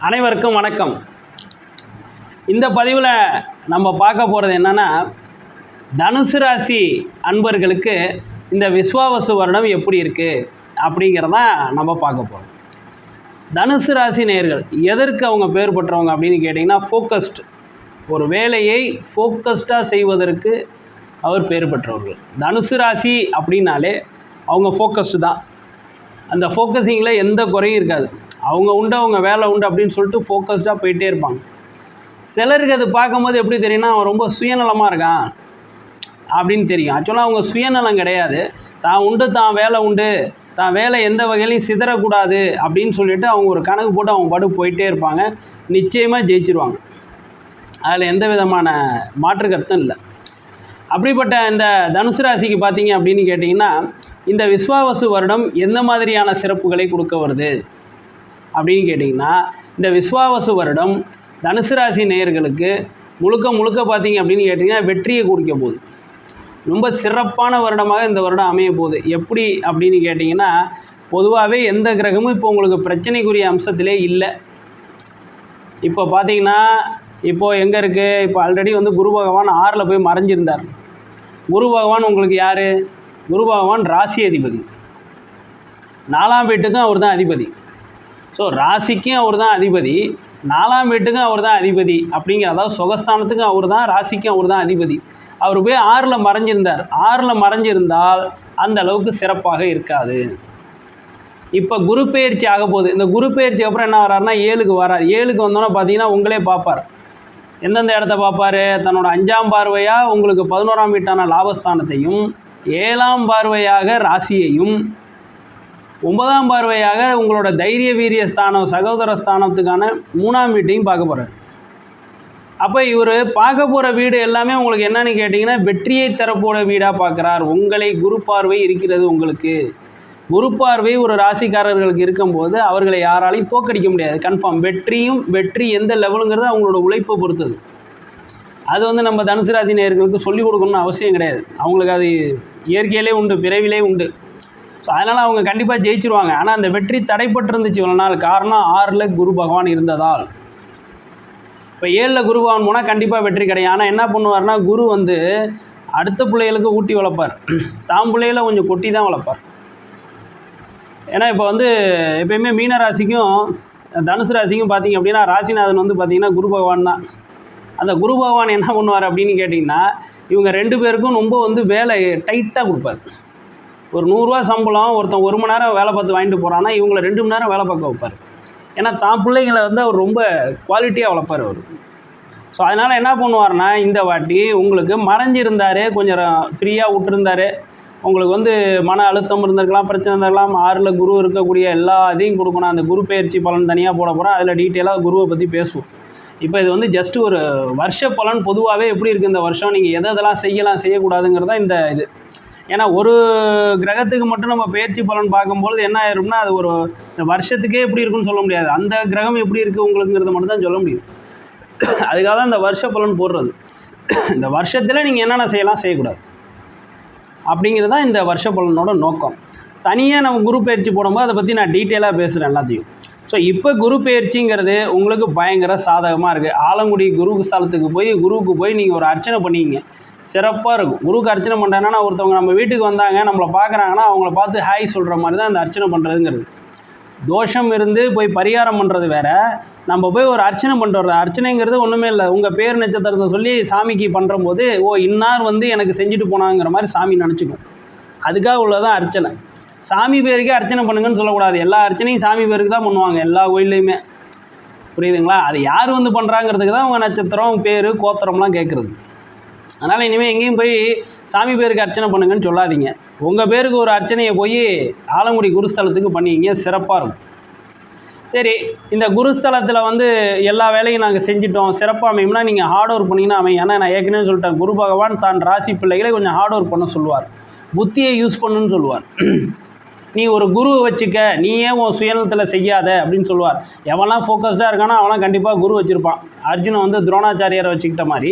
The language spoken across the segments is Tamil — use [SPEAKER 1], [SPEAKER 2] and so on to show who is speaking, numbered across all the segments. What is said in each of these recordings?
[SPEAKER 1] அனைவருக்கும் வணக்கம். இந்த பதிவில் நம்ம பார்க்க போகிறது என்னென்னா, தனுசு ராசி அன்பர்களுக்கு இந்த விஸ்வாவசு வருடம் எப்படி இருக்குது அப்படிங்கிறதான் நம்ம பார்க்க போகிறோம். தனுசு ராசி நேயர்கள் எதற்கு அவங்க பேர் பெற்றவங்க அப்படின்னு கேட்டிங்கன்னா, ஃபோக்கஸ்டு, ஒரு வேலையை ஃபோக்கஸ்டாக செய்வதற்கு அவர் பேர் பெற்றவர்கள். தனுசு ராசி அப்படின்னாலே அவங்க ஃபோக்கஸ்டு தான். அந்த ஃபோக்கஸிங்கில் எந்த குறையும் இருக்காது. அவங்க உண்டு, அவங்க வேலை உண்டு அப்படின்னு சொல்லிட்டு ஃபோக்கஸ்டாக போயிட்டே இருப்பாங்க. சிலருக்கு அது பார்க்கும்போது எப்படி தெரியும்னா, அவன் ரொம்ப சுயநலமாக இருக்கான் அப்படின்னு தெரியும். ஆக்சுவலாக அவங்க சுயநலம் கிடையாது. தான் உண்டு, தான் வேலை உண்டு, தான் வேலை எந்த வகையிலையும் சிதறக்கூடாது அப்படின்னு சொல்லிட்டு அவங்க ஒரு கணக்கு போட்டு அவங்க பாட்டு போயிட்டே இருப்பாங்க. நிச்சயமாக ஜெயிச்சிருவாங்க. அதில் எந்த விதமான மாற்று கருத்தும் இல்லை. அப்படிப்பட்ட இந்த தனுசு ராசிக்கு பார்த்தீங்க அப்படின்னு கேட்டிங்கன்னா, இந்த விஸ்வாவசு வருடம் எந்த மாதிரியான சிறப்புகளை கொடுக்க வருது அப்படின்னு கேட்டிங்கன்னா, இந்த விஸ்வாவசு வருடம் தனுசு ராசி நேயர்களுக்கு முழுக்க பார்த்தீங்க அப்படின்னு கேட்டிங்கன்னா வெற்றியை கொடுக்க போகுது. ரொம்ப சிறப்பான வருடமாக இந்த வருடம் அமைய போகுது. எப்படி அப்படின்னு கேட்டிங்கன்னா, பொதுவாகவே எந்த கிரகமும் இப்போ உங்களுக்கு பிரச்சனைக்குரிய அம்சத்திலே இல்லை. இப்போ பார்த்தீங்கன்னா, இப்போது எங்கே இருக்குது, இப்போ ஆல்ரெடி குரு பகவான் 6ல் போய் மறைஞ்சிருந்தார். குரு பகவான் உங்களுக்கு யார்? குரு பகவான் ராசி அதிபதி. 4ஆம் வீட்டுக்கும் அவர் தான் அதிபதி. ஸோ ராசிக்கும் அவர் தான் அதிபதி, 4ஆம் வீட்டுக்கும் அவர் தான் அதிபதி அப்படிங்கிற, அதாவது சுகஸ்தானத்துக்கும் அவர் தான், ராசிக்கும் அவர் தான் அதிபதி. அவர் போய் 6ல் மறைஞ்சிருந்தார். 6ல் மறைஞ்சிருந்தால் அந்த அளவுக்கு சிறப்பாக இருக்காது. இப்போ குரு பெயர்ச்சி ஆக போகுது. இந்த குரு பெயர்ச்சி அப்புறம் என்ன வர்றாருன்னா 7க்கு வரார். 7க்கு வந்தோன்னா பார்த்தீங்கன்னா உங்களே பார்ப்பார். எந்தெந்த இடத்த பார்ப்பார்? தன்னோட 5ஆம் பார்வையாக உங்களுக்கு 11ஆம் வீட்டான லாபஸ்தானத்தையும், 7ஆம் பார்வையாக ராசியையும், 9ஆம் பார்வையாக உங்களோட தைரிய வீரிய ஸ்தானம், சகோதர ஸ்தானத்துக்கான 3ஆம் வீட்டையும் பார்க்க போகிறார். அப்போ இவர் பார்க்க போகிற வீடு எல்லாமே உங்களுக்கு என்னன்னு கேட்டிங்கன்னா, வெற்றியை தரப்போகிற வீடாக பார்க்குறார். உங்களை குரு பார்வை இருக்கிறது. உங்களுக்கு குரு பார்வை ஒரு ராசிக்காரர்களுக்கு இருக்கும்போது அவர்களை யாராலையும் தோக்கடிக்க முடியாது. கன்ஃபார்ம் வெற்றி எந்த லெவலுங்கிறது அவங்களோட உழைப்பை பொறுத்தது. அது நம்ம தனுசு ராசி நேயர்களுக்கு சொல்லிக் கொடுக்கணும்னு அவசியம் கிடையாது. அவங்களுக்கு அது இயற்கையிலே உண்டு, பிறவிலே உண்டு. ஸோ அதனால் அவங்க கண்டிப்பாக ஜெயிச்சிருவாங்க. ஆனால் அந்த வெற்றி தடைப்பட்டு இருந்துச்சு இவ்வளோ நாள். காரணம் 6ல் குரு பகவான் இருந்ததால். இப்போ 7ல் குரு பகவான் போனால் கண்டிப்பாக வெற்றி கிடையாது. ஆனால் என்ன பண்ணுவார்னா, குரு அடுத்த பிள்ளைகளுக்கு ஊட்டி வளர்ப்பார், தாம் பிள்ளைகளை கொஞ்சம் கொட்டி தான் வளர்ப்பார். ஏன்னா இப்போ எப்பயுமே மீன ராசிக்கும் தனுசு ராசிக்கும் பார்த்திங்க அப்படின்னா, ராசிநாதன் பார்த்திங்கன்னா குரு பகவான் தான். அந்த குரு பகவான் என்ன பண்ணுவார் அப்படின்னு கேட்டிங்கன்னா, இவங்க 2 பேருக்கும் ரொம்ப வேலை டைட்டாக கொடுப்பார். ஒரு 100 ரூபா சம்பளம் ஒருத்தன் 1 மணி நேரம் வேலை பார்த்து வாங்கிட்டு போகிறான்னா, இவங்களை 2 மணி நேரம் வேலை பார்க்க வைப்பார். ஏன்னா தான் பிள்ளைங்களை அவர் ரொம்ப குவாலிட்டியாக வளர்ப்பார் அவர். ஸோ அதனால் என்ன பண்ணுவார்னா, இந்த வாட்டி உங்களுக்கு மறைஞ்சிருந்தார், கொஞ்சம் ஃப்ரீயாக விட்டுருந்தார். உங்களுக்கு மன அழுத்தம் இருந்திருக்கலாம், பிரச்சனை இருந்திருக்கலாம். 6ல் குரு இருக்கக்கூடிய எல்லா இதையும் கொடுக்கணும். அந்த குரு பயிற்சி பலன் தனியாக போட போகிறோம். அதில் டீட்டெயிலாக குருவை பற்றி பேசுவோம். இப்போ இது ஜஸ்ட் ஒரு வருஷ பலன். பொதுவாகவே எப்படி இருக்குது இந்த வருஷம், நீங்கள் எதெல்லாம் செய்யலாம் செய்யக்கூடாதுங்கிறதா இந்த இது. ஏன்னா ஒரு கிரகத்துக்கு மட்டும் நம்ம பயிற்சி பலன் பார்க்கும்பொழுது என்ன ஆயிரும்னா, அது ஒரு வருஷத்துக்கே எப்படி இருக்குன்னு சொல்ல முடியாது. அந்த கிரகம் எப்படி இருக்குது உங்களுக்குங்கிறத மட்டும் தான் சொல்ல முடியும். அதுக்காக தான் இந்த வருஷ பலன் போடுறது. இந்த வருஷத்தில் நீங்கள் என்னென்ன செய்யலாம் செய்யக்கூடாது அப்படிங்கிறது தான் இந்த வருஷ பலனோட நோக்கம். தனியாக நம்ம குரு பயிற்சி போடும்போது அதை பற்றி நான் டீட்டெயிலாக பேசுகிறேன் எல்லாத்தையும். ஸோ இப்போ குரு பயிற்சிங்கிறது உங்களுக்கு பயங்கர சாதகமாக இருக்குது. ஆலங்குடி குரு ஸ்தலத்துக்கு போய் குருவுக்கு போய் நீங்கள் ஒரு அர்ச்சனை பண்ணிக்கிங்க, சிறப்பாக இருக்கும். குருக்கு அர்ச்சனை பண்ணுறேன்னா, ஒருத்தவங்க நம்ம வீட்டுக்கு வந்தாங்க, நம்மளை பார்க்குறாங்கன்னா அவங்கள பார்த்து ஹாய் சொல்கிற மாதிரி தான் அந்த அர்ச்சனை பண்ணுறதுங்கிறது. தோஷம் இருந்து போய் பரிகாரம் பண்ணுறது வேறு, நம்ம போய் ஒரு அர்ச்சனை பண்ணிட்டு வர்றது. அர்ச்சனைங்கிறது ஒன்றுமே இல்லை. உங்கள் பேர் நட்சத்திரத்தை சொல்லி சாமிக்கு பண்ணுறம்போது, இன்னார் எனக்கு செஞ்சுட்டு போனாங்கிற மாதிரி சாமி நினச்சிக்கும். அதுக்காக உள்ளதான் அர்ச்சனை. சாமி பேருக்கே அர்ச்சனை பண்ணுங்கன்னு சொல்லக்கூடாது. எல்லா அர்ச்சனையும் சாமி பேருக்கு தான் பண்ணுவாங்க எல்லா கோயில்லையுமே. புரியுதுங்களா? அது யார் பண்ணுறாங்கிறதுக்கு தான் உங்கள் நட்சத்திரம், பேர், கோத்திரம்லாம் கேட்குறது. அதனால் இனிமேல் எங்கேயும் போய் சாமி பேருக்கு அர்ச்சனை பண்ணுங்கன்னு சொல்லாதீங்க. உங்கள் பேருக்கு ஒரு அர்ச்சனையை போய் ஆலங்குடி குருஸ்தலத்துக்கு பண்ணிங்க, சிறப்பாக இருக்கும். சரி, இந்த குருஸ்தலத்தில் எல்லா வேலையும் நாங்கள் செஞ்சிட்டோம், சிறப்பாக அமையும்னா நீங்கள் ஹார்ட் ஒர்க் பண்ணிங்கன்னா அமையும். ஏன்னா நான் ஏற்கனவே சொல்லிட்டேன், குரு பகவான் தான் ராசி பிள்ளைகளை கொஞ்சம் ஹார்ட் ஒர்க் பண்ண சொல்லுவார், புத்தியை யூஸ் பண்ணுன்னு சொல்லுவார். நீ ஒரு குருவை வச்சுக்க, நீ ஏன் உன் சுயநலத்தில் செய்யாத அப்படின்னு சொல்லுவார். எவன்லாம் ஃபோக்கஸ்டாக இருக்கானோ அவன்லாம் கண்டிப்பாக குரு வச்சுருப்பான். அர்ஜுனன் துரோணாச்சாரியாரை வச்சுக்கிட்ட மாதிரி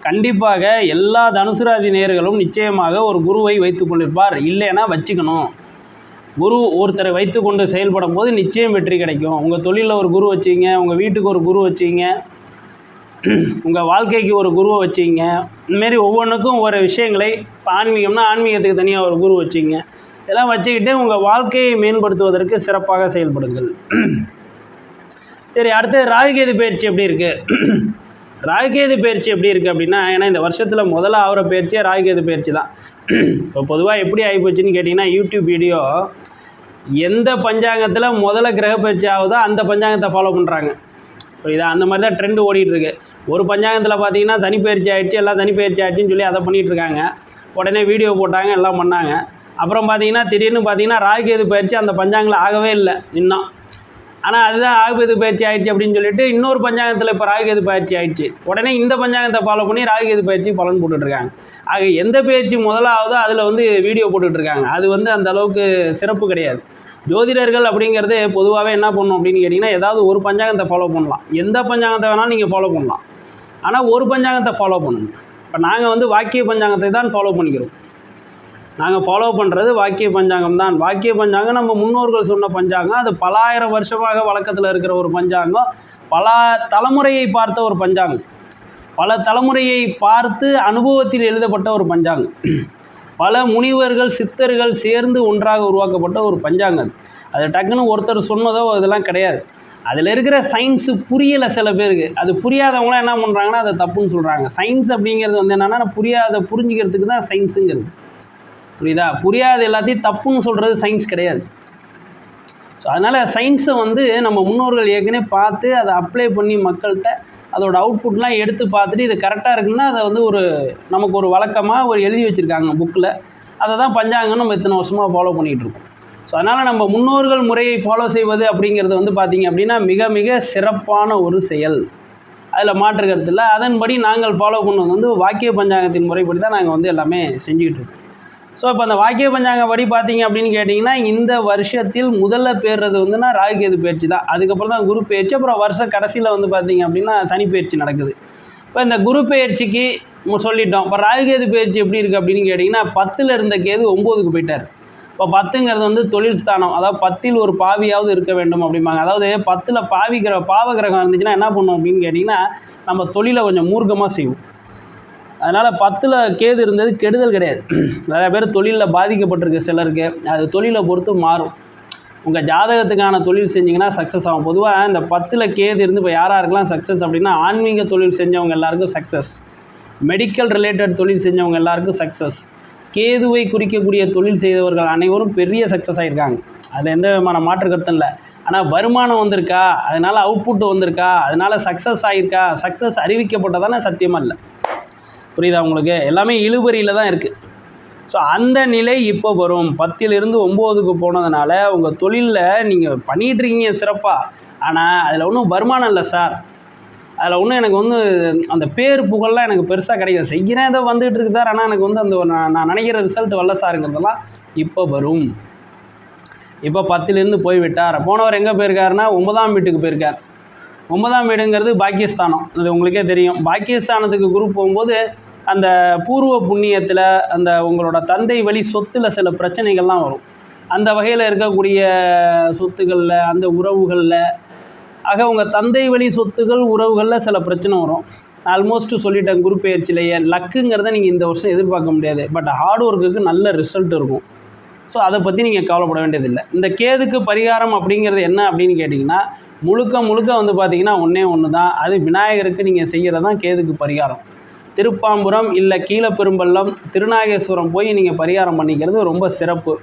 [SPEAKER 1] கண்டிப்பாக எல்லா தனுசு ராசி நேயர்களும் நிச்சயமாக ஒரு குருவை வைத்து கொண்டிருப்பார். இல்லைன்னா வச்சுக்கணும். குரு ஒருத்தரை வைத்து கொண்டு செயல்படும் போது நிச்சயம் வெற்றி கிடைக்கும். உங்கள் தொழிலில் ஒரு குரு வச்சிங்க, உங்கள் வீட்டுக்கு ஒரு குரு வச்சிங்க, உங்கள் வாழ்க்கைக்கு ஒரு குருவை வச்சிங்க. இதுமாரி ஒவ்வொன்றுக்கும் ஒவ்வொரு விஷயங்களை, இப்போ ஆன்மீகம்னா ஆன்மீகத்துக்கு தனியாக ஒரு குரு வச்சிங்க. இதெல்லாம் வச்சுக்கிட்டு உங்கள் வாழ்க்கையை மேம்படுத்துவதற்கு சிறப்பாக செயல்படுங்கள். சரி, அடுத்து ராகுகேது பயிற்சி எப்படி இருக்குது? ராகுகேது பயிற்சி எப்படி இருக்குது அப்படின்னா, ஏன்னா இந்த வருஷத்தில் முதல்ல ஆகிற பயிற்சியே ராகுகேது பயிற்சி தான். இப்போ பொதுவாக எப்படி ஆகிப்போச்சுன்னு கேட்டிங்கன்னா, யூடியூப் வீடியோ எந்த பஞ்சாங்கத்தில் முதல்ல கிரக பயிற்சி ஆகுதோ அந்த பஞ்சாங்கத்தை ஃபாலோ பண்ணுறாங்க. புரியுதா? அந்த மாதிரி தான் ட்ரெண்டு ஓடிட்டுருக்கு. ஒரு பஞ்சாங்கத்தில் பார்த்தீங்கன்னா தனிப்பயிற்சி ஆகிடுச்சு, எல்லாம் தனிப்பயிற்சி ஆகிடுச்சின்னு சொல்லி அதை பண்ணிகிட்ருக்காங்க. உடனே வீடியோ போட்டாங்க, எல்லாம் பண்ணாங்க. அப்புறம் பார்த்தீங்கன்னா திடீர்னு பார்த்தீங்கன்னா ராகுகேது பயிற்சி அந்த பஞ்சாங்கத்தில் ஆகவே இல்லை இன்னும். ஆனால் அதுதான் ராகுகேது பயிற்சி ஆகிடுச்சு அப்படின்னு சொல்லிட்டு இன்னொரு பஞ்சாங்கத்தில் இப்போ ராகுகேது பயிற்சி ஆகிடுச்சு. உடனே இந்த பஞ்சாங்கத்தை ஃபாலோ பண்ணி ராகுகேது பயிற்சி பலன் போட்டுட்ருக்காங்க. ஆக எந்த பயிற்சி முதலாவதோ அதில் வீடியோ போட்டுட்ருக்காங்க. அது அந்த அளவுக்கு சிறப்பு கிடையாது. ஜோதிடர்கள் அப்படிங்கிறது பொதுவாகவே என்ன பண்ணணும் அப்படின்னு கேட்டிங்கன்னா, ஏதாவது ஒரு பஞ்சாங்கத்தை ஃபாலோ பண்ணலாம். எந்த பஞ்சாங்கத்தை வேணாலும் நீங்கள் ஃபாலோ பண்ணலாம். ஆனால் ஒரு பஞ்சாங்கத்தை ஃபாலோ பண்ணணும். இப்போ நாங்கள் வாக்கிய பஞ்சாங்கத்தை தான் ஃபாலோ பண்ணிக்கிறோம். நாங்கள் ஃபாலோ பண்ணுறது வாக்கிய பஞ்சாங்கம் தான். வாக்கிய பஞ்சாங்கம் நம்ம முன்னோர்கள் சொன்ன பஞ்சாங்கம். அது பல ஆயிரம் வருஷமாக வழக்கத்தில் இருக்கிற ஒரு பஞ்சாங்கம். பல தலைமுறையை பார்த்த ஒரு பஞ்சாங்கம். பல தலைமுறையை பார்த்து அனுபவத்தில் எழுதப்பட்ட ஒரு பஞ்சாங்கம். பல முனிவர்கள் சித்தர்கள் சேர்ந்து ஒன்றாக உருவாக்கப்பட்ட ஒரு பஞ்சாங்கம். அது டக்குன்னு ஒருத்தர் சொன்னதோ இதெல்லாம் கிடையாது. அதில் இருக்கிற சயின்ஸு புரியலை சில பேருக்கு. அது புரியாதவங்களாம் என்ன பண்ணுறாங்கன்னா அதை தப்புன்னு சொல்கிறாங்க. சயின்ஸ் அப்படிங்கிறது என்னென்னா புரிஞ்சுக்கிறதுக்கு தான் சயின்ஸுங்கிறது. புரியுதா? புரியாத எல்லாத்தையும் தப்புன்னு சொல்கிறது சயின்ஸ் கிடையாது. ஸோ அதனால் சயின்ஸை நம்ம முன்னோர்கள் ஏற்கனவே பார்த்து அதை அப்ளை பண்ணி மக்கள்கிட்ட அதோட அவுட்புட்லாம் எடுத்து பார்த்துட்டு இது கரெக்டாக இருக்குன்னா அதை நமக்கு ஒரு வழக்கமாக எழுதி வச்சுருக்காங்க புக்கில். அதை தான் பஞ்சாங்கம் நம்ம இத்தனை வருஷமாக ஃபாலோ பண்ணிகிட்ருக்கோம். ஸோ அதனால் நம்ம முன்னோர்கள் முறையை ஃபாலோ செய்வது அப்படிங்கிறது பார்த்திங்க அப்படின்னா மிக மிக சிறப்பான ஒரு செயல். அதில் மாற்று கருத்து இல்லை. அதன்படி நாங்கள் ஃபாலோ பண்ணுவது வாக்கிய பஞ்சாங்கத்தின் முறைப்படி தான் நாங்கள் எல்லாமே செஞ்சுக்கிட்டு இருக்கோம். ஸோ இப்போ அந்த வாக்கிய பஞ்சாங்கம் படி பார்த்தீங்க அப்படின்னு கேட்டிங்கன்னா, இந்த வருஷத்தில் முதல்ல பேர்றது ராகுகேது பயிற்சி தான். அதுக்கப்புறம் தான் குரு பயிற்சி. அப்புறம் வருஷ கடைசியில் பார்த்தீங்க அப்படின்னா சனி பயிற்சி நடக்குது. இப்போ இந்த குரு பயிற்சிக்கு சொல்லிட்டோம். இப்போ ராகுகேது பயிற்சி எப்படி இருக்குது அப்படின்னு கேட்டிங்கன்னா, 10ல் இருந்த கேது 9க்கு போயிட்டார். இப்போ 10ங்கிறது தொழில் ஸ்தானம். அதாவது 10ல் ஒரு பாவியாவது இருக்க வேண்டும் அப்படிம்பாங்க. அதாவது 10ல் பாவகிரகம் இருந்துச்சுன்னா என்ன பண்ணும் அப்படின்னு கேட்டிங்கன்னா, நம்ம தொழிலை கொஞ்சம் மூர்க்கமாக செய்வோம். அதனால் 10ல் கேது இருந்தது கெடுதல் கிடையாது. நிறைய பேர் தொழிலில் பாதிக்கப்பட்டிருக்கு சிலருக்கு. அது தொழிலை பொறுத்து மாறும். உங்கள் ஜாதகத்துக்கான தொழில் செஞ்சிங்கன்னா சக்ஸஸ் ஆகும். பொதுவாக இந்த 10ல் கேது இருந்து இப்போ யாராருக்கெல்லாம் சக்ஸஸ் அப்படின்னா, ஆன்மீக தொழில் செஞ்சவங்க எல்லாருக்கும் சக்ஸஸ், மெடிக்கல் ரிலேட்டட் தொழில் செஞ்சவங்க எல்லாருக்கும் சக்ஸஸ், கேதுவை குறிக்கக்கூடிய தொழில் செய்தவர்கள் அனைவரும் பெரிய சக்ஸஸ் ஆகியிருக்காங்க. அதில் எந்த விதமான மாற்று கருத்தும் இல்லை. ஆனால் வருமானம் வந்திருக்கா, அதனால் அவுட்புட் வந்திருக்கா, அதனால் சக்ஸஸ் ஆகியிருக்கா, சக்ஸஸ் அறிவிக்கப்பட்டதானே சத்தியமாக இல்லை. புரியுதா உங்களுக்கு? எல்லாமே இழுபறியில் தான் இருக்குது. ஸோ அந்த நிலை இப்போ வரும். 10லிருந்து 9க்கு போனதுனால உங்கள் தொழிலில் நீங்கள் பண்ணிகிட்ருக்கீங்க சிறப்பாக. ஆனால் அதில் ஒன்றும் வருமானம் இல்லை சார், அதில் ஒன்றும் எனக்கு அந்த பேர் புகழெலாம் எனக்கு பெருசாக கிடைக்காது. செய்கிறேன் ஏதோ வந்துகிட்டு இருக்குது சார், ஆனால் எனக்கு அந்த நான் நினைக்கிற ரிசல்ட் வரல சாருங்கிறதெல்லாம் இப்போ வரும். இப்போ 10லிருந்து போய்விட்டார். போனவர் எங்கே போயிருக்காருன்னா 9ஆம் வீட்டுக்கு போயிருக்கார். 9ஆம் வீடுங்கிறது பாக்கியஸ்தானம். அது உங்களுக்கே தெரியும். பாக்கியஸ்தானத்துக்கு குரு போகும்போது அந்த பூர்வ புண்ணியத்தில் அந்த உங்களோட தந்தை வழி சொத்தில் சில பிரச்சனைகள்லாம் வரும். அந்த வகையில் இருக்கக்கூடிய சொத்துக்களில், அந்த உறவுகளில், ஆக உங்கள் தந்தை வழி சொத்துக்கள் உறவுகளில் சில பிரச்சனை வரும். ஆல்மோஸ்ட்டு சொல்லிட்டேன். குரு பயிற்சியிலேயே லக்குங்கிறத நீங்கள் இந்த வருஷம் எதிர்பார்க்க முடியாது. பட் ஹார்ட் ஒர்க்குக்கு நல்ல ரிசல்ட் இருக்கும். ஸோ அதை பற்றி நீங்கள் கவலைப்பட வேண்டியதில்லை. இந்த கேதுக்கு பரிகாரம் அப்படிங்கிறது என்ன அப்படின்னு கேட்டிங்கன்னா, முழுக்க பார்த்திங்கன்னா ஒன்று தான். அது விநாயகருக்கு நீங்கள் செய்கிறது தான் கேதுக்கு பரிகாரம். திருப்பாம்புரம் இல்லை கீழப்பெரும்பள்ளம், திருநாகேஸ்வரம் போய் நீங்கள் பரிகாரம் பண்ணிக்கிறது ரொம்ப சிறப்பு.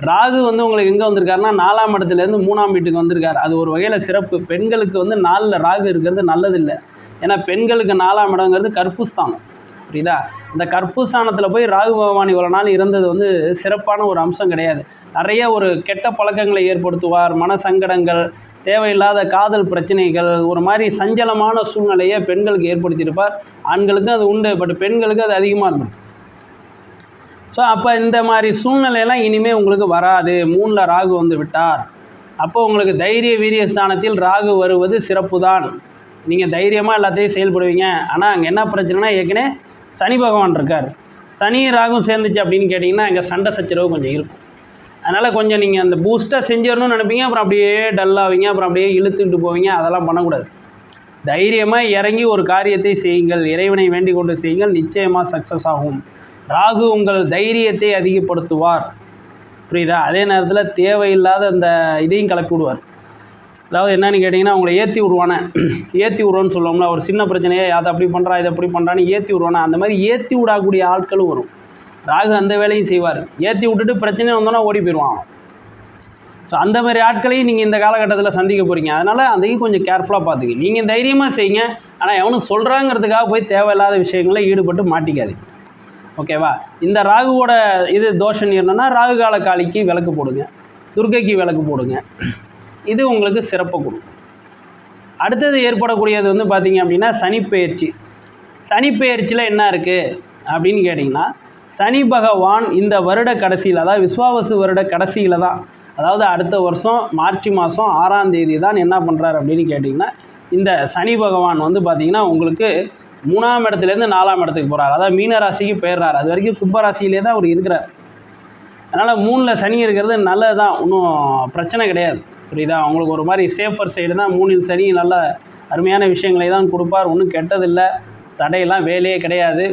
[SPEAKER 1] ராகு உங்களுக்கு எங்கே வந்திருக்காருன்னா 4ஆம் இடத்துலேருந்து 3ஆம் வீட்டுக்கு வந்திருக்காரு. அது ஒரு வகையில் சிறப்பு. பெண்களுக்கு 4ல் ராகு இருக்கிறது நல்லதில்லை. ஏன்னா பெண்களுக்கு 4ஆம் இடங்கிறது கற்புஸ்தானம். புரியுதா? இந்த கற்புஸ்தானத்தில் போய் ராகு பகவான் இவ்வளோ நாள் இருந்தது சிறப்பான ஒரு அம்சம் கிடையாது. நிறைய ஒரு கெட்ட பழக்கங்களை ஏற்படுத்துவார். மன சங்கடங்கள், தேவையில்லாத காதல் பிரச்சனைகள், ஒரு மாதிரி சஞ்சலமான சூழ்நிலையை பெண்களுக்கு ஏற்படுத்தியிருப்பார். ஆண்களுக்கும் அது உண்டு, பட் பெண்களுக்கு அது அதிகமாக இருக்கும். ஸோ அப்போ இந்த மாதிரி சூழ்நிலையெல்லாம் இனிமேல் உங்களுக்கு வராது. 3ல் ராகு விட்டார். அப்போ உங்களுக்கு தைரிய வீரிய ஸ்தானத்தில் ராகு வருவது சிறப்பு தான். நீங்கள் தைரியமாக எல்லாத்தையும் செயல்படுவீங்க. ஆனால் அங்கே என்ன பிரச்சனைனா, ஏற்கனவே சனி பகவான் இருக்கார். சனி ராகும் சேர்ந்துச்சு அப்படின்னு கேட்டிங்கன்னா அங்கே சண்டை சச்சரவு கொஞ்சம் இருக்கும். அதனால் கொஞ்சம் நீங்கள் அந்த பூஸ்ட்டாக செஞ்சிடணும்னு நினைப்பீங்க, அப்புறம் அப்படியே டல்லாவீங்க, அப்புறம் அப்படியே இழுத்துக்கிட்டு போவீங்க. அதெல்லாம் பண்ணக்கூடாது. தைரியமாக இறங்கி ஒரு காரியத்தை செய்யுங்கள், இறைவனை வேண்டிக் கொண்டு செய்யுங்கள், நிச்சயமாக சக்ஸஸ் ஆகும். ராகு உங்கள் தைரியத்தை அதிகப்படுத்துவார், புரியுதா? அதே நேரத்தில் தேவையில்லாத அந்த இதையும் கிளப்பி விடுவார். அதாவது என்னென்னு கேட்டிங்கன்னா, உங்களை ஏற்றி விடுவானே, ஏற்றி விடுவோன்னு சொல்லுவோம்ல, ஒரு சின்ன பிரச்சனையே அதை அப்படி பண்ணுறா இதை அப்படி பண்ணுறான்னு ஏற்றி விடுவானே, அந்த மாதிரி ஏற்றி விடக்கூடிய ஆட்களும் வரும். ராகு அந்த வேலையும் செய்வார். ஏற்றி விட்டுட்டு பிரச்சனை வந்தோன்னா ஓடி போயிடுவான். ஸோ அந்த மாதிரி ஆட்களையும் நீங்கள் இந்த காலகட்டத்தில் சந்திக்க போகிறீங்க. அதனால் அதையும் கொஞ்சம் கேர்ஃபுல்லாக பார்த்துங்க. நீங்கள் தைரியமாக செய்யுங்க, ஆனால் எவனும் சொல்கிறாங்கிறதுக்காக போய் தேவையில்லாத விஷயங்களில் ஈடுபட்டு மாட்டிக்காது, ஓகேவா? இந்த ராகுவோட இது தோஷம் என்னன்னா, ராகு கால காளிக்கு விளக்கு போடுங்க, துர்க்கைக்கு விளக்கு போடுங்க. இது உங்களுக்கு சிறப்பை கொடுக்கும். அடுத்தது ஏற்படக்கூடியது வந்து பார்த்திங்க அப்படின்னா சனிப்பெயர்ச்சி. சனிப்பெயர்ச்சியில் என்ன இருக்குது அப்படின்னு கேட்டிங்கன்னா, சனி பகவான் இந்த வருட கடைசியில், அதாவது விஸ்வாவசு வருட கடைசியில் தான், அதாவது அடுத்த வருஷம் மார்ச் மாதம் 6ஆம் தேதி தான் என்ன பண்ணுறாரு அப்படின்னு கேட்டிங்கன்னா, இந்த சனி பகவான் வந்து பார்த்திங்கன்னா உங்களுக்கு 3ஆம் இடத்துலேருந்து 4ஆம் இடத்துக்கு போகிறார். அதாவது மீன ராசிக்கு போயிடுறாரு. அது வரைக்கும் கும்பராசியிலே தான் அவர் இருக்கிறார். அதனால் 3ல் சனி இருக்கிறது நல்லது தான், ஒன்றும் பிரச்சனை கிடையாது, புரியுதா? அவங்களுக்கு ஒரு மாதிரி சேஃபர் சைடு தான். 3ல் சனி நல்ல அருமையான விஷயங்களை தான் கொடுப்பார், ஒன்றும் கெட்டதில்லை, தடையெல்லாம் வேலையே கிடையாது.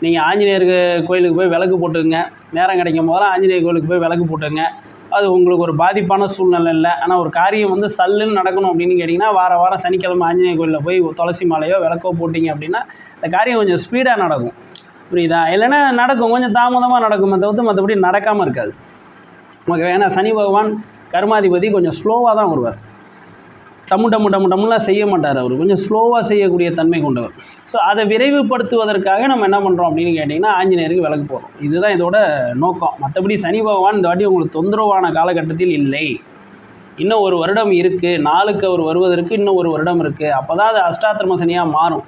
[SPEAKER 1] நீங்கள் ஆஞ்சநேயருக்கு கோயிலுக்கு போய் விளக்கு போட்டுங்க, நேரம் கிடைக்கும் போதெல்லாம் ஆஞ்சநேயர் கோயிலுக்கு போய் விளக்கு போட்டுங்க. அது உங்களுக்கு ஒரு பாதிப்பான சூழ்நிலை இல்லை. ஆனால் ஒரு காரியம் வந்து சல்லுன்னு நடக்கணும் அப்படின்னு கேட்டிங்கன்னா, வாரம் சனிக்கிழமை ஆஞ்சநேயர் கோயிலில் போய் துளசி மாலையோ விளக்கோ போட்டிங்க அப்படின்னா அந்த காரியம் கொஞ்சம் ஸ்பீடாக நடக்கும், புரியுதா? இல்லைன்னா நடக்கும், கொஞ்சம் தாமதமாக நடக்கும், மற்றபடி நடக்காமல் இருக்காது. ஓகே. ஏன்னா சனி பகவான் கர்மாதிபதி, கொஞ்சம் ஸ்லோவாக தான் வருவார். டம்முலாம் செய்ய மாட்டார். அவர் கொஞ்சம் ஸ்லோவாக செய்யக்கூடிய தன்மை கொண்டவர். ஸோ அதை விரைவுபடுத்துவதற்காக நம்ம என்ன பண்ணுறோம் அப்படின்னு கேட்டிங்கன்னா, ஆஞ்சநேயருக்கு விளக்கு போடுறோம். இதுதான் இதோட நோக்கம். மற்றபடி சனி பகவான் இந்த வாட்டி உங்களுக்கு தொந்தரவான காலகட்டத்தில் இல்லை. இன்னும் ஒரு வருடம் இருக்குது, நாளுக்கு அவர் வருவதற்கு இன்னும் ஒரு வருடம் இருக்குது. அப்போ தான் அது அஷ்டாத்திரம சனியாக மாறும்.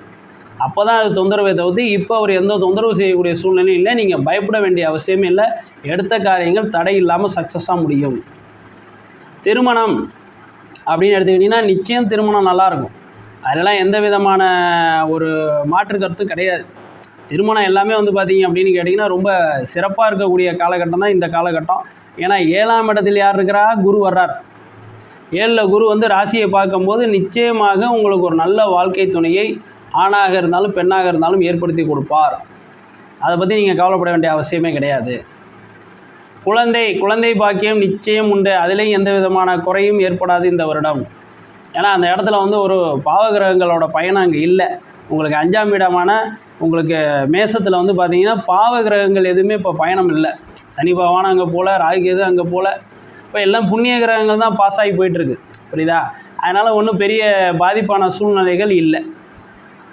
[SPEAKER 1] அப்போ தான் அது தொந்தரவை தவிர்த்து இப்போ அவர் எந்த தொந்தரவு செய்யக்கூடிய சூழ்நிலையும் இல்லை. நீங்கள் பயப்பட வேண்டிய அவசியமே இல்லை. எடுத்த காரியங்கள் தடை இல்லாமல் சக்ஸஸாக முடியும். திருமணம் அப்படின்னு எடுத்துக்கிட்டிங்கன்னா, நிச்சயம் திருமணம் நல்லாயிருக்கும். அதெல்லாம் எந்த விதமான ஒரு மாற்று கருத்தும் கிடையாது. திருமணம் எல்லாமே வந்து பார்த்திங்க அப்படின்னு கேட்டிங்கன்னா, ரொம்ப சிறப்பாக இருக்கக்கூடிய காலகட்டம் தான் இந்த காலகட்டம். ஏன்னா 7ஆம் இடத்தில் யார் இருக்கிறா? குரு வர்றார். 7ல் குரு வந்து ராசியை பார்க்கும்போது நிச்சயமாக உங்களுக்கு ஒரு நல்ல வாழ்க்கை துணையை ஆணாக இருந்தாலும் பெண்ணாக இருந்தாலும் ஏற்படுத்தி கொடுப்பார். அதை பற்றி நீங்கள் கவலைப்பட வேண்டிய அவசியமே கிடையாது. குழந்தை பாக்கியம் நிச்சயம் உண்டு. அதுலேயும் எந்த விதமான குறையும் ஏற்படாது இந்த வருடம். ஏன்னா அந்த இடத்துல வந்து ஒரு பாவகிரகங்களோட பயணம் அங்கே இல்லை. உங்களுக்கு 5ஆம் இடமான உங்களுக்கு மேசத்தில் வந்து பார்த்திங்கன்னா பாவகிரகங்கள் எதுவுமே இப்போ பயணம் இல்லை. சனி பகவான் அங்கே போல், ராகுகேது அங்கே போல், இப்போ எல்லாம் புண்ணிய கிரகங்கள் தான் பாஸ் ஆகி போயிட்டுருக்கு, புரியுதா? அதனால் ஒன்றும் பெரிய பாதிப்பான சூழ்நிலைகள் இல்லை.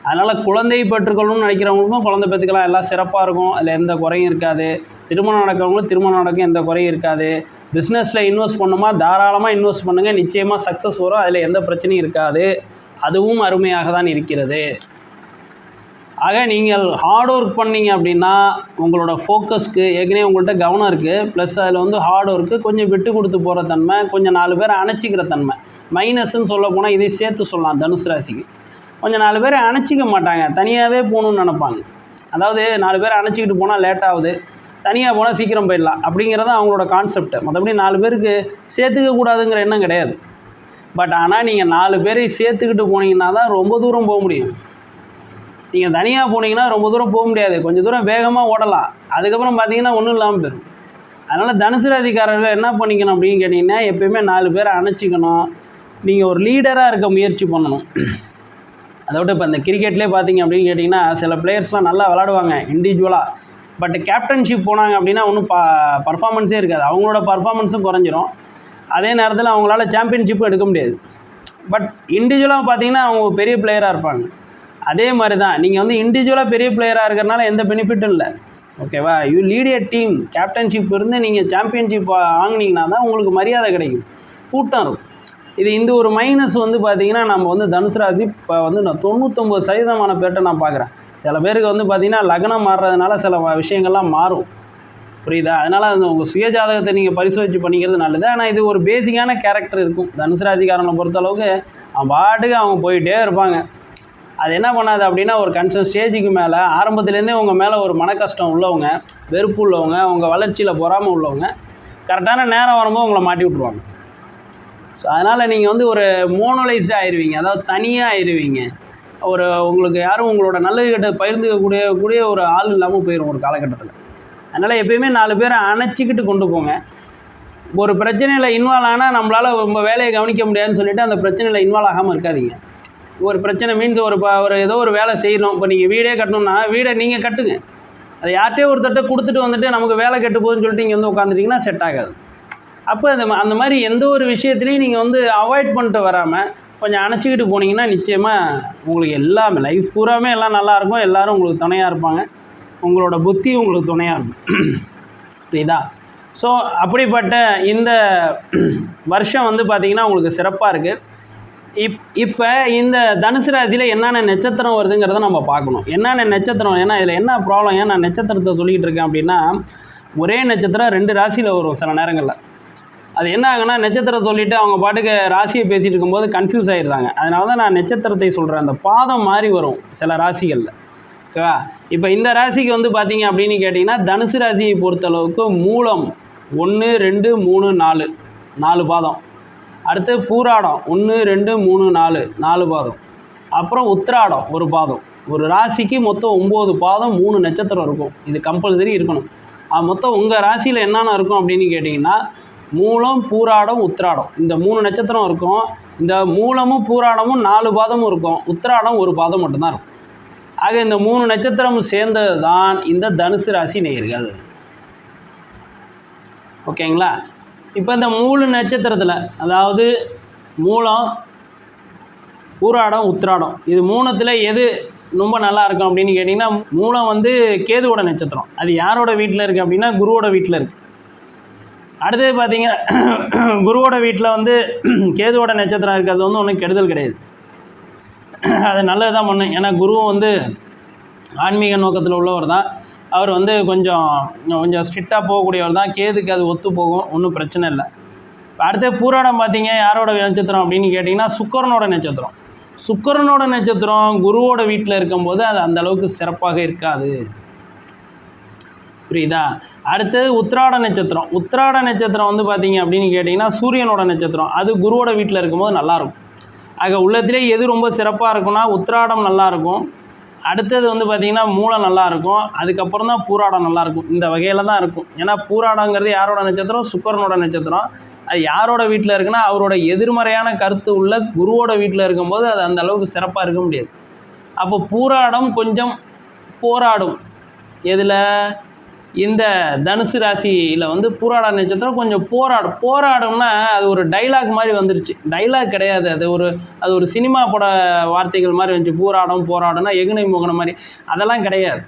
[SPEAKER 1] அதனால் குழந்தை பெற்றுக்கொள்ளணும்னு நினைக்கிறவங்களுக்கும் குழந்தை பெற்றுக்கலாம், எல்லாம் சிறப்பாக இருக்கும், அதில் எந்த குறையும் இருக்காது. திருமணம் நடக்கிறவங்களும் திருமணம் நடக்கும், எந்த குறையும் இருக்காது. பிஸ்னஸில் இன்வெஸ்ட் பண்ணுமா, தாராளமாக இன்வெஸ்ட் பண்ணுங்கள், நிச்சயமாக சக்ஸஸ் வரும், அதில் எந்த பிரச்சனையும் இருக்காது. அதுவும் அருமையாக தான் இருக்கிறது. ஆக நீங்கள் ஹார்ட் ஒர்க் பண்ணிங்க அப்படின்னா உங்களோட ஃபோக்கஸ்க்கு ஏற்கனவே உங்கள்கிட்ட கவனம் இருக்குது, ப்ளஸ் அதில் வந்து ஹார்ட் ஒர்க்கு, கொஞ்சம் விட்டு கொடுத்து போகிற தன்மை, கொஞ்சம் 4 பேரை அணைச்சிக்கிற தன்மை. மைனஸ்ன்னு சொல்ல போனால் இதை சேர்த்து சொல்லலாம். தனுசு ராசிக்கு கொஞ்சம் 4 பேரை அணைச்சிக்க மாட்டாங்க, தனியாகவே போகணுன்னு நினைப்பாங்க. அதாவது 4 பேரை அணைச்சிக்கிட்டு போனால் லேட் ஆகுது, தனியாக போனால் சீக்கிரம் போயிடலாம் அப்படிங்கிறது அவங்களோட கான்செப்ட். மற்றபடி 4 பேருக்கு சேர்த்துக்க கூடாதுங்கிற எண்ணம் கிடையாது. பட் ஆனால் நீங்கள் 4 பேரை சேர்த்துக்கிட்டு போனீங்கன்னா தான் ரொம்ப தூரம் போக முடியும். நீங்கள் தனியாக போனீங்கன்னா ரொம்ப தூரம் போக முடியாது, கொஞ்சம் தூரம் வேகமாக ஓடலாம், அதுக்கப்புறம் பார்த்தீங்கன்னா ஒன்றும் இல்லாமல் போயிடும். அதனால் தனுசு ராசிக்காரர்கள் என்ன பண்ணிக்கணும் அப்படின்னு கேட்டிங்கன்னா, எப்போயுமே 4 பேரை அணைச்சிக்கணும். நீங்கள் ஒரு லீடராக இருக்க முயற்சி பண்ணணும். அதோட இப்போ இந்த கிரிக்கெட்லேயே பார்த்தீங்க அப்படின்னு கேட்டிங்கன்னா, சில பிளேயர்ஸ்லாம் நல்லா விளாடுவாங்க இண்டிவிஜுவலாக, பட் கேப்டன்ஷிப் போனாங்க அப்படின்னா ஒன்றும் பர்ஃபார்மன்ஸே இருக்காது, அவங்களோட பர்ஃபார்மன்ஸும் குறைஞ்சிரும். அதே நேரத்தில் அவங்களால சாம்பியன்ஷிப்பும் எடுக்க முடியாது. பட் இண்டிவிஜுவலாக பார்த்தீங்கன்னா அவங்க பெரிய பிளேயராக இருப்பாங்க. அதே மாதிரி தான் நீங்கள் வந்து இண்டிவிஜுவலாக பெரிய பிளேயராக இருக்கிறனால எந்த பெனிஃபிட்டும் இல்லை, ஓகேவா? You lead a team. Captainship இருந்து நீங்கள் சாம்பியன்ஷிப் வாங்கினீங்கன்னா தான் உங்களுக்கு மரியாதை கிடைக்கும், கூட்டம் இருக்கும். இந்த ஒரு மைனஸ் வந்து பார்த்திங்கன்னா, நம்ம வந்து தனுசு ராசி இப்போ வந்து நான் 99% பேர்கிட்ட நான் பார்க்குறேன். சில பேருக்கு வந்து பார்த்திங்கன்னா லக்னம் மாறுறதுனால சில விஷயங்கள்லாம் மாறும், புரியுதா? அதனால் அந்த உங்கள் சுயஜாதகத்தை நீங்கள் பரிசோதித்து பண்ணிக்கிறது நல்லது. ஆனால் இது ஒரு பேசிக்கான கேரக்டர் இருக்கும் தனுசு ராசிக்காரங்களை பொறுத்தளவுக்கு. அவன் பாட்டுக்கு அவங்க போயிட்டே இருப்பாங்க. அது என்ன பண்ணாது அப்படின்னா, ஒரு கன்சர்ன் ஸ்டேஜுக்கு மேலே ஆரம்பத்துலேருந்தே உங்கள் மேலே ஒரு மன கஷ்டம் உள்ளவங்க, வெறுப்பு உள்ளவங்க, உங்கள் வளர்ச்சியில் பொறாமல் உள்ளவங்க, கரெக்டான நேரம் வரும்போது உங்களை மாட்டி விட்ருவாங்க. ஸோ அதனால் நீங்கள் வந்து ஒரு மோனோலைஸ்டாக ஆயிடுவீங்க, அதாவது தனியாக ஆயிடுவீங்க. உங்களுக்கு யாரும் உங்களோட நல்லது கெட்ட பகிர்ந்துக்கக்கூடிய ஒரு ஆள் இல்லாமல் போயிடும் ஒரு காலகட்டத்தில். அதனால் எப்பயுமே 4 பேரை அணைச்சிக்கிட்டு கொண்டு போங்க. ஒரு பிரச்சனையில் இன்வால்வ் ஆனால் நம்மளால் ரொம்ப வேலையை கவனிக்க முடியாதுன்னு சொல்லிவிட்டு அந்த பிரச்சனையில் இன்வால்வ் ஆகாமல் இருக்காதீங்க. ஒரு பிரச்சனை மீன்ஸ் ஒரு ஏதோ ஒரு வேலை செய்யணும். இப்போ நீங்கள் வீடே கட்டணும்னா வீடை நீங்கள் கட்டுங்க. அதை யார்கிட்டே ஒருத்தட்ட கொடுத்துட்டு வந்துட்டு நமக்கு வேலை கெட்டு போகுதுன்னு சொல்லிட்டு இங்கே வந்து உட்காந்துட்டிங்கன்னா செட் ஆகாது. அப்போ அந்த மாதிரி எந்த ஒரு விஷயத்துலையும் நீங்கள் வந்து அவாய்ட் பண்ணிட்டு வராமல் கொஞ்சம் அணைச்சிக்கிட்டு போனீங்கன்னா நிச்சயமாக உங்களுக்கு எல்லாமே லைஃப் பூராமே எல்லாம் நல்லாயிருக்கும். எல்லோரும் உங்களுக்கு துணையாக இருப்பாங்க. உங்களோட புத்தி உங்களுக்கு துணையாக இருக்கும். புரியுதா? ஸோ அப்படிப்பட்ட இந்த வருஷம் வந்து பார்த்திங்கன்னா உங்களுக்கு சிறப்பாக இருக்குது. இப்போ இந்த தனுசு ராசியில் என்னென்ன நட்சத்திரம் வருதுங்கிறத நம்ம பார்க்கணும். என்னென்ன நட்சத்திரம், ஏன்னா இதில் என்ன ப்ராப்ளம், ஏன் நான் நட்சத்திரத்தை சொல்லிகிட்டு இருக்கேன் அப்படின்னா, ஒரே நட்சத்திரம் 2 ராசியில் வரும் சில நேரங்களில். அது என்ன ஆகுன்னா, நட்சத்திரம் சொல்லிவிட்டு அவங்க பாட்டுக்கு ராசியை பேசிகிட்டு இருக்கும்போது கன்ஃபியூஸ் ஆகிடுறாங்க. அதனால தான் நான் நட்சத்திரத்தை சொல்கிறேன். அந்த பாதம் மாறி வரும் சில ராசிகளில். ஓகேவா? இப்போ இந்த ராசிக்கு வந்து பார்த்தீங்க அப்படின்னு கேட்டிங்கன்னா, தனுசு ராசியை பொறுத்தளவுக்கு மூலம் 1, 2, 3, 4 4 பாதம். அடுத்து பூராடம் 1, 2, 3, 4 4 பாதம். அப்புறம் உத்திராடம் 1 பாதம். ஒரு ராசிக்கு மொத்தம் 9 பாதம் 3 நட்சத்திரம் இருக்கும். இது கம்பல்சரி இருக்கணும். மொத்தம் உங்கள் ராசியில் என்னென்ன இருக்கும் அப்படின்னு கேட்டிங்கன்னா, மூலம், பூராடம், உத்திராடம் இந்த 3 நட்சத்திரம் இருக்கும். இந்த மூலமும் பூராடமும் 4 பாதமும் இருக்கும். உத்திராடம் 1 பாதம் மட்டும்தான் இருக்கும். ஆக இந்த 3 நட்சத்திரமும் சேர்ந்தது தான் இந்த தனுசு ராசி நேயர்கள். ஓகேங்களா? இப்போ இந்த 3 நட்சத்திரத்தில், அதாவது மூலம், பூராடம், உத்திராடம், இது 3த்தில் எது ரொம்ப நல்லா இருக்கும் அப்படின்னு கேட்டிங்கன்னா, மூலம் வந்து கேதுவோட நட்சத்திரம். அது யாரோட வீட்டில் இருக்குது அப்படின்னா குருவோட வீட்டில் இருக்குது. அடுத்தது பார்த்தீங்க, குருவோட வீட்டில் வந்து கேதுவோட நட்சத்திரம் இருக்கிறது வந்து ஒன்றும் கெடுதல் கிடையாது. அது நல்லது தான் பண்ணும். ஏன்னா குருவும் வந்து ஆன்மீக நோக்கத்தில் உள்ளவர் தான். அவர் வந்து கொஞ்சம் ஸ்ட்ரிக்டாக போகக்கூடியவர் தான். கேதுக்கு அது ஒத்து போகும், ஒன்றும் பிரச்சனை இல்லை. இப்போ அடுத்து பூராடம் பார்த்தீங்க யாரோட நட்சத்திரம் அப்படின்னு கேட்டிங்கன்னா, சுக்கிரனோட நட்சத்திரம். சுக்கிரனோட நட்சத்திரம் குருவோட வீட்டில் இருக்கும்போது அது அந்தளவுக்கு சிறப்பாக இருக்காது. புரியுதா? அடுத்தது உத்திராட நட்சத்திரம். உத்திராட நட்சத்திரம் வந்து பார்த்தீங்க அப்படின்னு கேட்டிங்கன்னா, சூரியனோட நட்சத்திரம். அது குருவோட வீட்டில் இருக்கும்போது நல்லாயிருக்கும். ஆக உள்ளத்திலே எது ரொம்ப சிறப்பாக இருக்குன்னா, உத்திராடம் நல்லாயிருக்கும். அடுத்தது வந்து பார்த்திங்கன்னா மூலம் நல்லாயிருக்கும். அதுக்கப்புறம் தான் பூராடம் நல்லாயிருக்கும். இந்த வகையில் தான் இருக்கும். ஏன்னா பூராடங்கிறது யாரோட நட்சத்திரம்? சுக்கிரனோட நட்சத்திரம். அது யாரோட வீட்டில் இருக்குன்னா, அவரோட எதிர்மறையான கருத்து உள்ள குருவோட வீட்டில் இருக்கும்போது அது அந்த அளவுக்கு சிறப்பாக இருக்க முடியாது. அப்போ பூராடம் கொஞ்சம் போராடும். எதில்? இந்த தனுசு ராசியில் வந்து பூராட நட்சத்திரம் கொஞ்சம் போராடும்னா அது ஒரு டைலாக் மாதிரி வந்துருச்சு. டைலாக் கிடையாது, அது ஒரு சினிமா பட வார்த்தைகள் மாதிரி வந்துச்சு. போராடம்னா எகுனை முகன மாதிரி, அதெல்லாம் கிடையாது.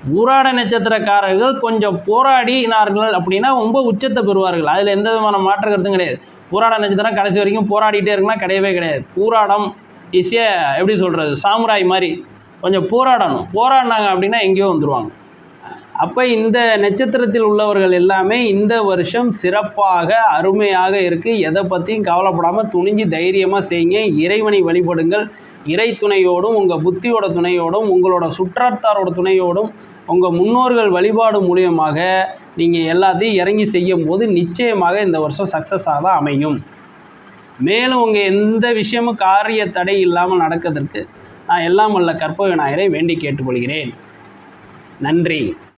[SPEAKER 1] பூராட நட்சத்திரக்காரர்கள் கொஞ்சம் போராடினார்கள் அப்படின்னா ரொம்ப உச்சத்தை பெறுவார்கள். அதில் எந்த விதமான மாற்ற கருத்தும் கிடையாது. பூராட நட்சத்திரம் கடைசி வரைக்கும் போராடிட்டே இருக்குன்னா கிடையவே கிடையாது. பூராடம் எப்படி சொல்கிறது, சாமுராய் மாதிரி கொஞ்சம் போராடினாங்க அப்படின்னா எங்கேயோ வந்துடுவாங்க. அப்போ இந்த நட்சத்திரத்தில் உள்ளவர்கள் எல்லாமே இந்த வருஷம் சிறப்பாக அருமையாக இருக்குது. எதை பற்றியும் கவலைப்படாமல் துணிஞ்சு தைரியமாக செய்யுங்க. இறைவனை வழிபடுங்கள். இறை துணையோடும், உங்கள் புத்தியோட துணையோடும், உங்களோட சுற்றாத்தாரோட துணையோடும், உங்கள் முன்னோர்கள் வழிபாடு மூலியமாக நீங்கள் எல்லாத்தையும் இறங்கி செய்யும் போது நிச்சயமாக இந்த வருஷம் சக்ஸஸாக தான் அமையும். மேலும் உங்கள் எந்த விஷயமும் காரிய தடை இல்லாமல் நடக்கிறதுக்கு நான் எல்லாம் வல்ல கற்பக விநாயகரை வேண்டி கேட்டுக்கொள்கிறேன். நன்றி.